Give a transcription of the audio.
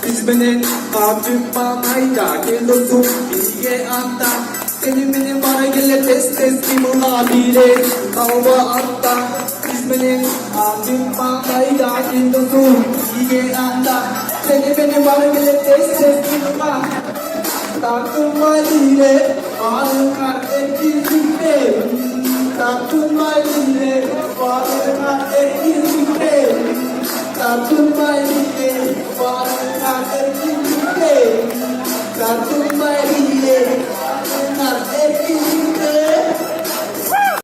İzminin abim banayda gelirsin bilge anda seni benim bana gele test kimuna bile kavga atta İzminin abim banayda gelirsin bilge anda seni benim bana gele test kimuna takılma ile varlıklar ekizlikte takılma ile varlıklar ekizlikte takılma ile varlıklar ekizlikte takılma ile